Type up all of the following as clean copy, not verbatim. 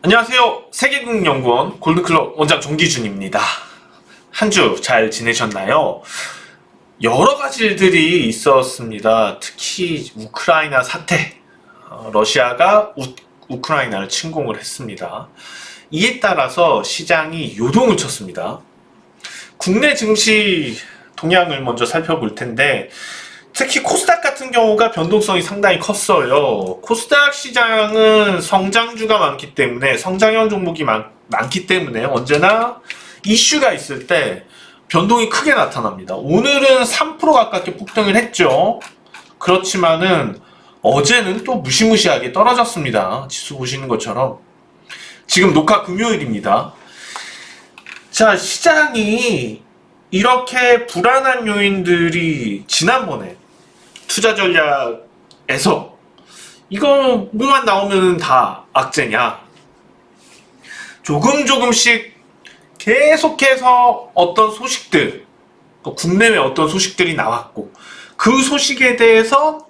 안녕하세요. 세계국연구원 골드클럽 원장 정기준입니다. 한 주 잘 지내셨나요? 여러 가지 일들이 있었습니다. 특히 우크라이나 사태, 러시아가 우크라이나를 침공을 했습니다. 이에 따라서 시장이 요동을 쳤습니다. 국내 증시 동향을 먼저 살펴볼 텐데, 특히 코스닥 같은 경우가 변동성이 상당히 컸어요. 코스닥 시장은 성장주가 많기 때문에, 성장형 종목이 많기 때문에 언제나 이슈가 있을 때 변동이 크게 나타납니다. 오늘은 3% 가깝게 폭등을 했죠. 그렇지만은 어제는 또 무시무시하게 떨어졌습니다. 지수 보시는 것처럼. 지금 녹화 금요일입니다. 자, 시장이 이렇게 불안한 요인들이 지난번에 투자 전략에서 이거 뭐만 나오면 다 악재냐, 조금씩 계속해서 어떤 소식들, 국내외 어떤 소식들이 나왔고, 그 소식에 대해서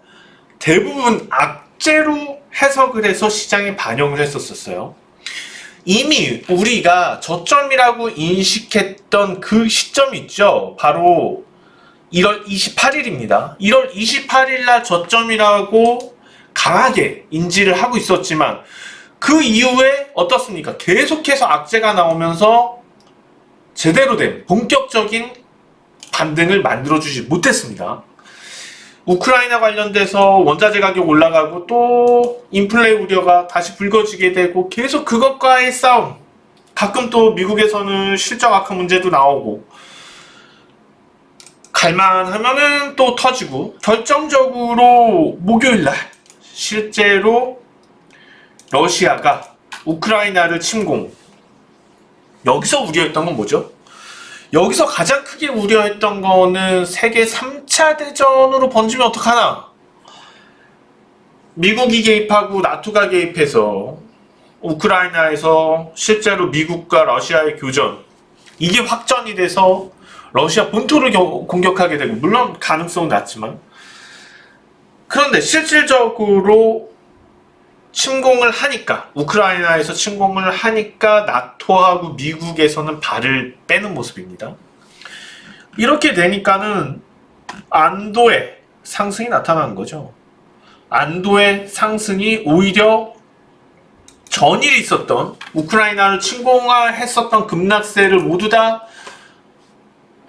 대부분 악재로 해석을 해서 시장에 반영을 했었어요. 이미 우리가 저점이라고 인식했던 그 시점이 있죠. 바로 1월 28일입니다. 1월 28일 날 저점이라고 강하게 인지를 하고 있었지만, 그 이후에 어떻습니까? 계속해서 악재가 나오면서 제대로 된 본격적인 반등을 만들어주지 못했습니다. 우크라이나 관련돼서 원자재 가격 올라가고 또 인플레 우려가 다시 불거지게 되고, 계속 그것과의 싸움, 가끔 또 미국에서는 실적 악화 문제도 나오고, 갈만하면은 또 터지고, 결정적으로 목요일날 실제로 러시아가 우크라이나를 침공, 여기서 우려했던 건 뭐죠? 여기서 가장 크게 우려했던 거는 세계 3차 대전으로 번지면 어떡하나? 미국이 개입하고 나토가 개입해서 우크라이나에서 실제로 미국과 러시아의 교전, 이게 확전이 돼서 러시아 본토를 공격하게 되고, 물론 가능성은 낮지만, 그런데 실질적으로 침공을 하니까, 우크라이나에서 침공을 하니까 나토하고 미국에서는 발을 빼는 모습입니다. 이렇게 되니까는 안도의 상승이 나타나는 거죠. 안도의 상승이 오히려 전일 있었던 우크라이나를 침공했었던 급락세를 모두 다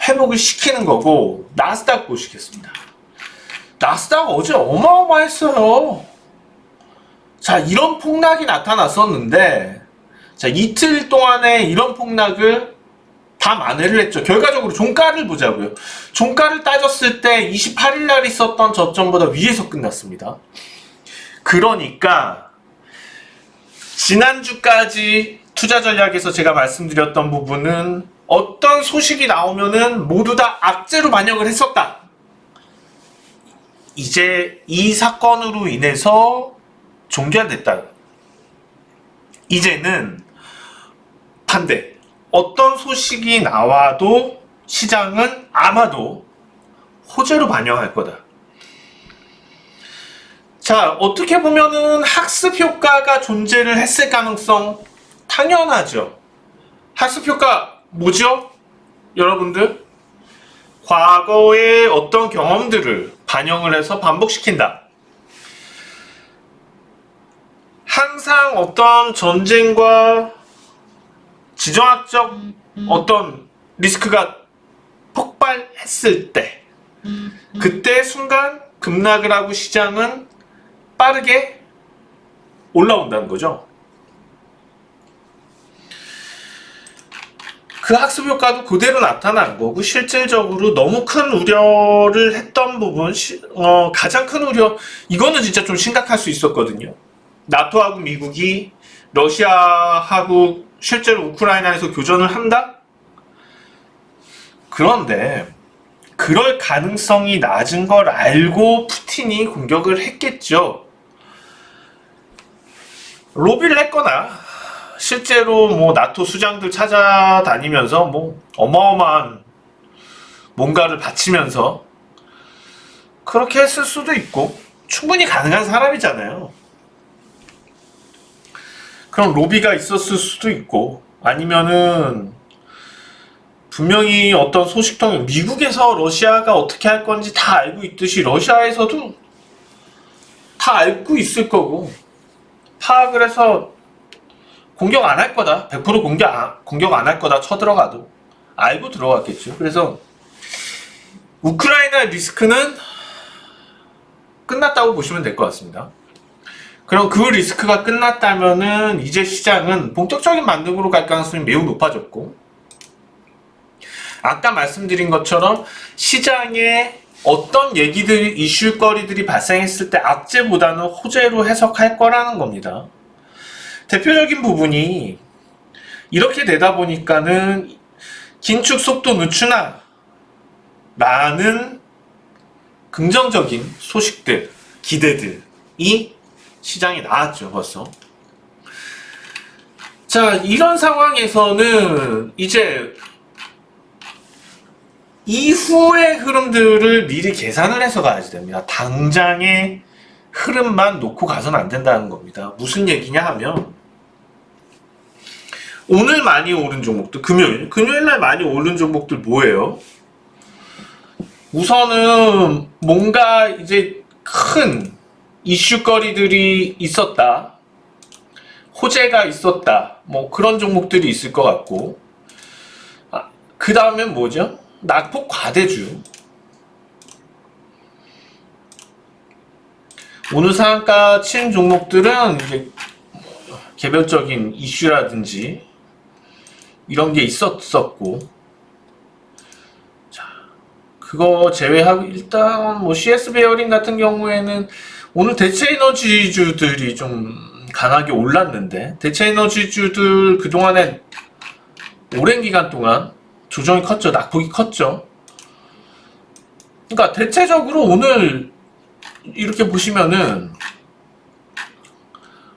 회복을 시키는 거고, 나스닥 보시겠습니다. 나스닥 어제 어마어마했어요. 자, 이런 폭락이 나타났었는데, 자, 이틀 동안에 이런 폭락을 다 만회를 했죠. 결과적으로 종가를 보자고요. 종가를 따졌을 때 28일 날 있었던 저점보다 위에서 끝났습니다. 그러니까 지난주까지 투자 전략에서 제가 말씀드렸던 부분은, 어떤 소식이 나오면은 모두 다 악재로 반영을 했었다. 이제 이 사건으로 인해서 종결됐다. 이제는 반대. 어떤 소식이 나와도 시장은 아마도 호재로 반영할 거다. 자, 어떻게 보면은 학습 효과가 존재를 했을 가능성 당연하죠. 학습 효과 뭐죠? 여러분들, 과거의 어떤 경험들을 반영을 해서 반복시킨다. 항상 어떤 전쟁과 지정학적 어떤 리스크가 폭발했을 때, 그때 순간 급락을 하고 시장은 빠르게 올라온다는 거죠. 그 학습 효과도 그대로 나타난 거고, 실질적으로 너무 큰 우려를 했던 부분, 가장 큰 우려, 이거는 진짜 좀 심각할 수 있었거든요. 나토하고 미국이 러시아하고 실제로 우크라이나에서 교전을 한다? 그런데 그럴 가능성이 낮은 걸 알고 푸틴이 공격을 했겠죠. 로비를 했거나 실제로 뭐 나토 수장들 찾아다니면서 뭐 어마어마한 뭔가를 바치면서 그렇게 했을 수도 있고, 충분히 가능한 사람이잖아요. 그런 로비가 있었을 수도 있고, 아니면은 분명히 어떤 소식통이 미국에서 러시아가 어떻게 할 건지 다 알고 있듯이 러시아에서도 다 알고 있을 거고, 파악을 해서 공격 안 할 거다, 100% 공격 안 할 거다 쳐들어가도 알고 들어갔겠죠. 그래서 우크라이나 리스크는 끝났다고 보시면 될 것 같습니다. 그럼 그 리스크가 끝났다면은 이제 시장은 본격적인 반등으로 갈 가능성이 매우 높아졌고, 아까 말씀드린 것처럼 시장에 어떤 얘기들, 이슈거리들이 발생했을 때 악재보다는 호재로 해석할 거라는 겁니다. 대표적인 부분이 이렇게 되다 보니까는 긴축 속도 늦추나 라는 긍정적인 소식들, 기대들이 시장에 나왔죠, 벌써. 자, 이런 상황에서는 이제 이후의 흐름들을 미리 계산을 해서 가야지 됩니다. 당장의 흐름만 놓고 가서는 안 된다는 겁니다. 무슨 얘기냐 하면, 오늘 많이 오른 종목들, 금요일날 많이 오른 종목들 뭐예요? 우선은 뭔가 이제 큰 이슈거리들이 있었다, 호재가 있었다, 뭐 그런 종목들이 있을 것 같고, 그 다음엔 뭐죠? 낙폭 과대주. 오늘 상한가 친 종목들은 이제 개별적인 이슈라든지 이런 게 있었고, 자, 그거 제외하고 일단 뭐 CS 베어링 같은 경우에는 오늘 대체 에너지주들이 좀 강하게 올랐는데, 대체 에너지주들 그동안에 오랜 기간 동안 조정이 컸죠. 낙폭이 컸죠. 그러니까 대체적으로 오늘 이렇게 보시면은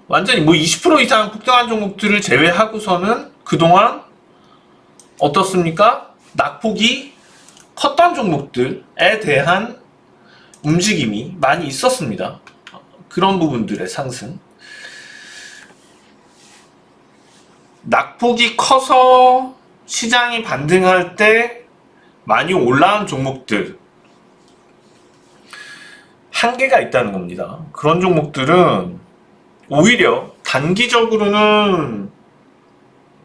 완전히 뭐 20% 이상 폭등한 종목들을 제외하고서는 그동안 어떻습니까? 낙폭이 컸던 종목들에 대한 움직임이 많이 있었습니다. 그런 부분들의 상승. 낙폭이 커서 시장이 반등할 때 많이 올라온 종목들, 한계가 있다는 겁니다. 그런 종목들은 오히려 단기적으로는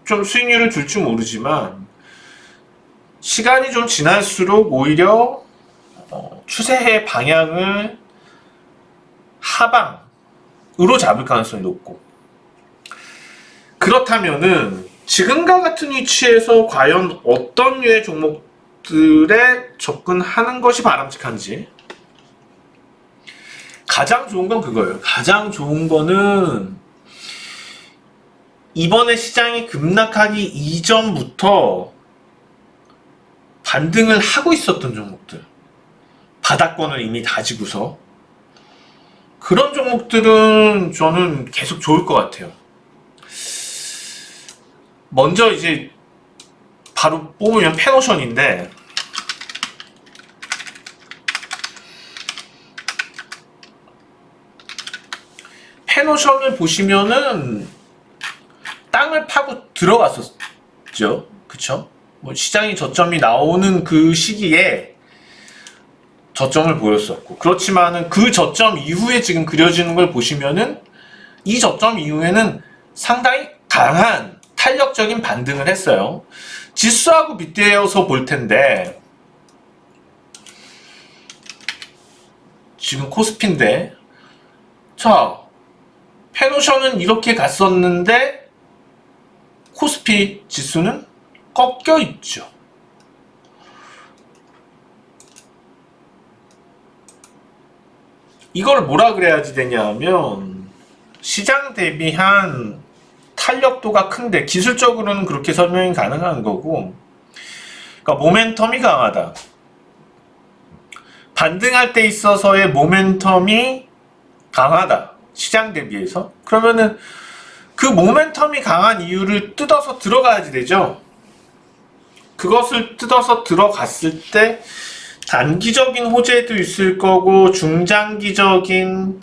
좀 수익률을 줄지 모르지만 시간이 좀 지날수록 오히려 추세의 방향을 하방으로 잡을 가능성이 높고, 그렇다면은 지금과 같은 위치에서 과연 어떤 류의 종목들에 접근하는 것이 바람직한지, 가장 좋은 건 그거예요. 가장 좋은 거는 이번에 시장이 급락하기 이전부터 반등을 하고 있었던 종목들, 바닥권을 이미 다지고서, 그런 종목들은 저는 계속 좋을 것 같아요. 먼저 이제 바로 뽑으면 페노션인데, 페노션을 보시면은 땅을 파고 들어갔었죠. 그쵸? 뭐 시장이 저점이 나오는 그 시기에 저점을 보였었고, 그렇지만은 그 저점 이후에 지금 그려지는 걸 보시면은 이 저점 이후에는 상당히 강한 탄력적인 반등을 했어요. 지수하고 빗대어서 볼 텐데, 지금 코스피인데, 자, 페노션은 이렇게 갔었는데 코스피 지수는 꺾여 있죠. 이걸 뭐라 그래야지 되냐면, 시장 대비한 탄력도가 큰데, 기술적으로는 그렇게 설명이 가능한 거고, 그러니까 모멘텀이 강하다, 반등할 때 있어서의 모멘텀이 강하다, 시장 대비해서. 그러면은 그 모멘텀이 강한 이유를 뜯어서 들어가야지 되죠. 그것을 뜯어서 들어갔을 때 단기적인 호재도 있을 거고 중장기적인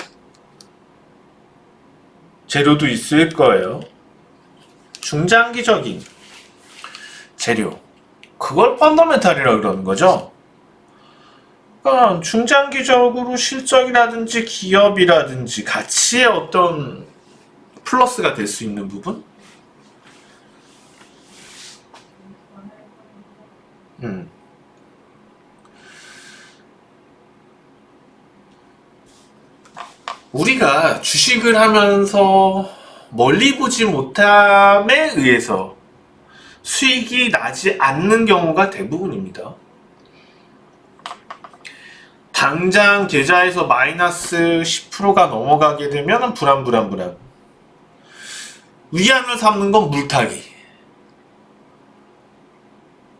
재료도 있을 거예요. 중장기적인 재료, 그걸 펀더멘탈이라고 그러는 거죠. 그러니까 중장기적으로 실적이라든지 기업이라든지 가치의 어떤 플러스가 될 수 있는 부분? 우리가 주식을 하면서 멀리 보지 못함에 의해서 수익이 나지 않는 경우가 대부분입니다. 당장 계좌에서 마이너스 10%가 넘어가게 되면 불안. 위안을 삼는 건 물타기.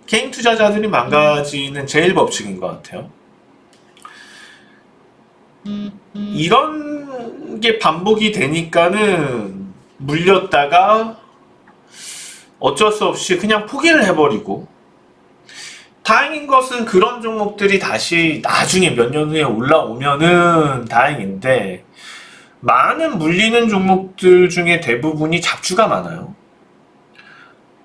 개인 투자자들이 망가지는 제일 법칙인 것 같아요. 이런 게 반복이 되니까는 물렸다가 어쩔 수 없이 그냥 포기를 해버리고, 다행인 것은 그런 종목들이 다시 나중에 몇 년 후에 올라오면은 다행인데, 많은 물리는 종목들 중에 대부분이 잡주가 많아요.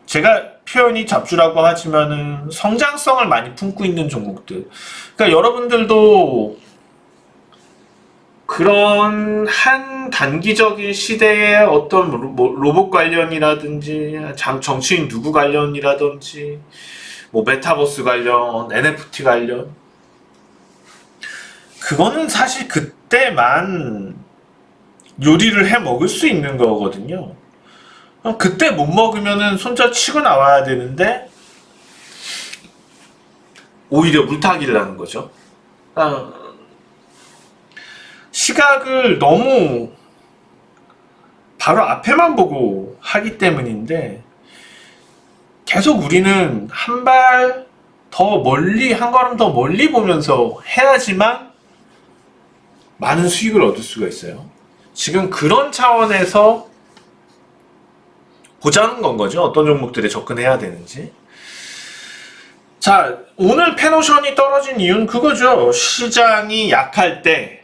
제가 표현이 잡주라고 하지만은 성장성을 많이 품고 있는 종목들. 그러니까 여러분들도 그런 한 단기적인 시대의 어떤 로봇 관련이라든지 정치인 누구 관련이라든지 뭐 메타버스 관련, NFT 관련, 그거는 사실 그때만 요리를 해 먹을 수 있는 거거든요. 그때 못 먹으면은 손절 치고 나와야 되는데 오히려 물타기를 하는 거죠. 시각을 너무 바로 앞에만 보고 하기 때문인데, 계속 우리는 한 발 더 멀리, 한 걸음 더 멀리 보면서 해야지만 많은 수익을 얻을 수가 있어요. 지금 그런 차원에서 보자는 건 거죠. 어떤 종목들에 접근해야 되는지. 자, 오늘 페노션이 떨어진 이유는 그거죠. 시장이 약할 때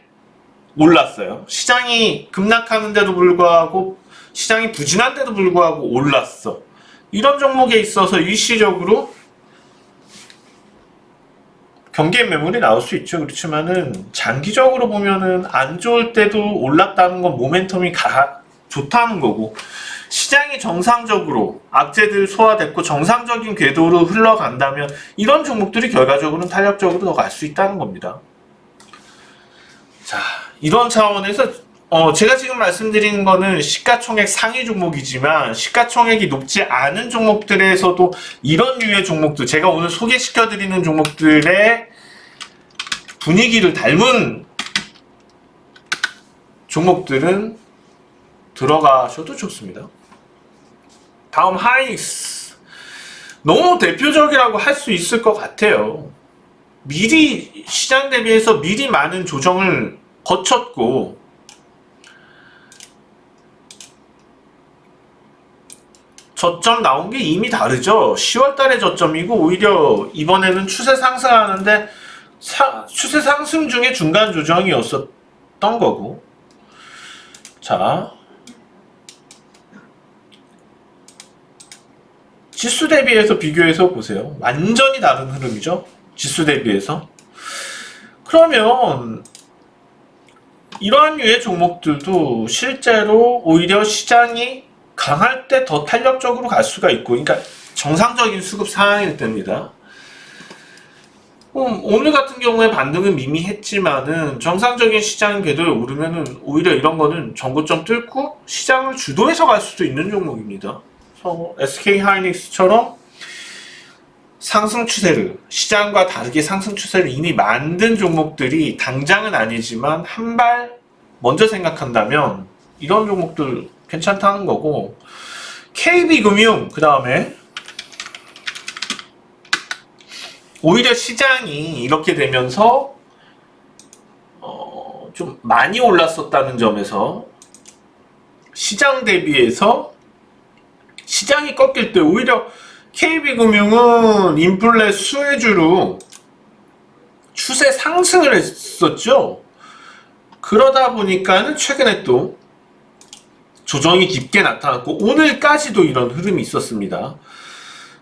올랐어요. 시장이 급락하는데도 불구하고, 시장이 부진한데도 불구하고 올랐어. 이런 종목에 있어서 일시적으로 경계 매물이 나올 수 있죠. 그렇지만은 장기적으로 보면은 안 좋을 때도 올랐다는 건 모멘텀이 좋다는 거고, 시장이 정상적으로 악재들 소화됐고 정상적인 궤도로 흘러간다면 이런 종목들이 결과적으로는 탄력적으로 더 갈 수 있다는 겁니다. 자, 이런 차원에서 제가 지금 말씀드리는 거는 시가총액 상위 종목이지만, 시가총액이 높지 않은 종목들에서도 이런 류의 종목들, 제가 오늘 소개시켜드리는 종목들의 분위기를 닮은 종목들은 들어가셔도 좋습니다. 다음 하이닉스. 너무 대표적이라고 할 수 있을 것 같아요. 미리 시장 대비해서 미리 많은 조정을 거쳤고, 저점 나온 게 이미 다르죠. 10월 달에 저점이고, 오히려 이번에는 추세 상승하는데 추세 상승 중에 중간 조정이었었던 거고. 자, 지수 대비해서 비교해서 보세요. 완전히 다른 흐름이죠. 지수 대비해서. 그러면 이러한 류의 종목들도 실제로 오히려 시장이 강할 때 더 탄력적으로 갈 수가 있고, 그러니까 정상적인 수급 상황일 때입니다. 오늘 같은 경우에 반등은 미미했지만은 정상적인 시장 궤도에 오르면은 오히려 이런 거는 전고점 뚫고 시장을 주도해서 갈 수도 있는 종목입니다. 그래서 SK 하이닉스처럼 상승 추세를, 시장과 다르게 상승 추세를 이미 만든 종목들이 당장은 아니지만 한 발 먼저 생각한다면 이런 종목들 괜찮다는 거고, KB금융, 그 다음에 오히려 시장이 이렇게 되면서 좀 많이 올랐었다는 점에서 시장 대비해서 시장이 꺾일 때 오히려 KB금융은 인플레 수혜주로 추세 상승을 했었죠. 그러다 보니까는 최근에 또 조정이 깊게 나타났고 오늘까지도 이런 흐름이 있었습니다.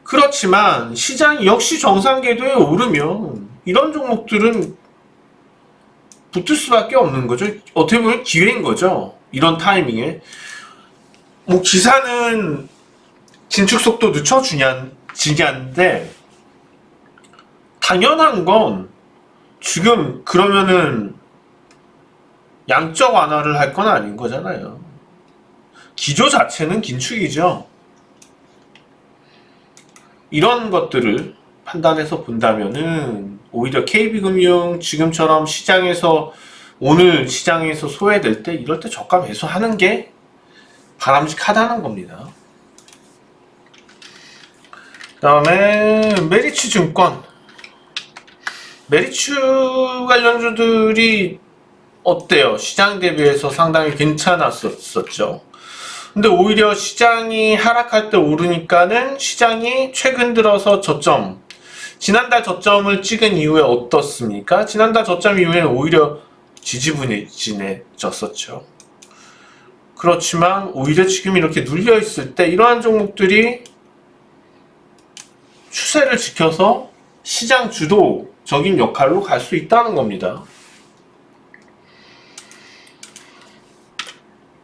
그렇지만 시장이 역시 정상 궤도에 오르면 이런 종목들은 붙을 수밖에 없는 거죠. 어떻게 보면 기회인 거죠. 이런 타이밍에. 뭐 기사는 진축 속도 늦춰주냐는데 당연한 건 지금 그러면은 양적 완화를 할 건 아닌 거잖아요. 기조 자체는 긴축이죠. 이런 것들을 판단해서 본다면은 오히려 KB금융 지금처럼 시장에서 오늘 시장에서 소외될 때 이럴 때 저가 매수하는 게 바람직하다는 겁니다. 그 다음에 메리츠증권. 메리츠 관련주들이 어때요? 시장 대비해서 상당히 괜찮았었죠. 근데 오히려 시장이 하락할 때 오르니까는 시장이 최근 들어서 저점, 지난달 저점을 찍은 이후에 어떻습니까? 지난달 저점 이후에는 오히려 지지부진해졌었죠. 그렇지만 오히려 지금 이렇게 눌려있을 때 이러한 종목들이 추세를 지켜서 시장 주도적인 역할로 갈 수 있다는 겁니다.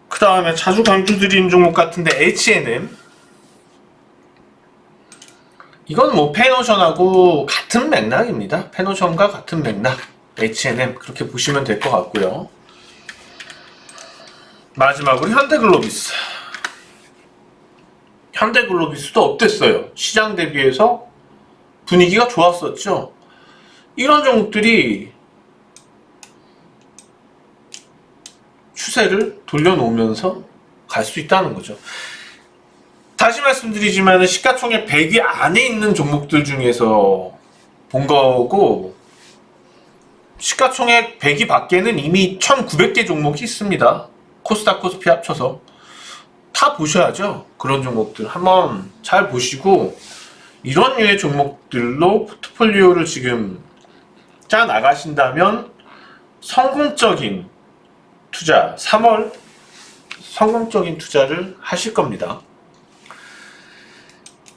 그 다음에 자주 강조드린 종목 같은데 H&M. 이건 뭐 페노션하고 같은 맥락입니다. 페노션과 같은 맥락. H&M 그렇게 보시면 될 것 같고요. 마지막으로 현대글로비스. 현대글로비스도 어땠어요? 시장 대비해서 분위기가 좋았었죠. 이런 종목들이 추세를 돌려놓으면서 갈 수 있다는 거죠. 다시 말씀드리지만 시가총액 100위 안에 있는 종목들 중에서 본 거고 시가총액 100위 밖에는 이미 1900개 종목이 있습니다. 코스닥 코스피 합쳐서 다 보셔야죠. 그런 종목들 한번 잘 보시고 이런 류의 종목들로 포트폴리오를 지금 짜 나가신다면 성공적인 투자, 3월 성공적인 투자를 하실 겁니다.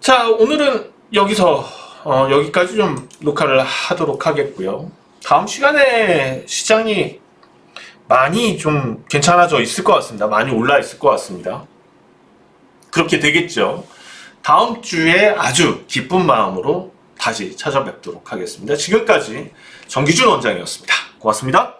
자, 오늘은 여기까지 좀 녹화를 하도록 하겠고요. 다음 시간에 시장이 많이 좀 괜찮아져 있을 것 같습니다. 많이 올라 있을 것 같습니다. 그렇게 되겠죠. 다음 주에 아주 기쁜 마음으로 다시 찾아뵙도록 하겠습니다. 지금까지 정기준 원장이었습니다. 고맙습니다.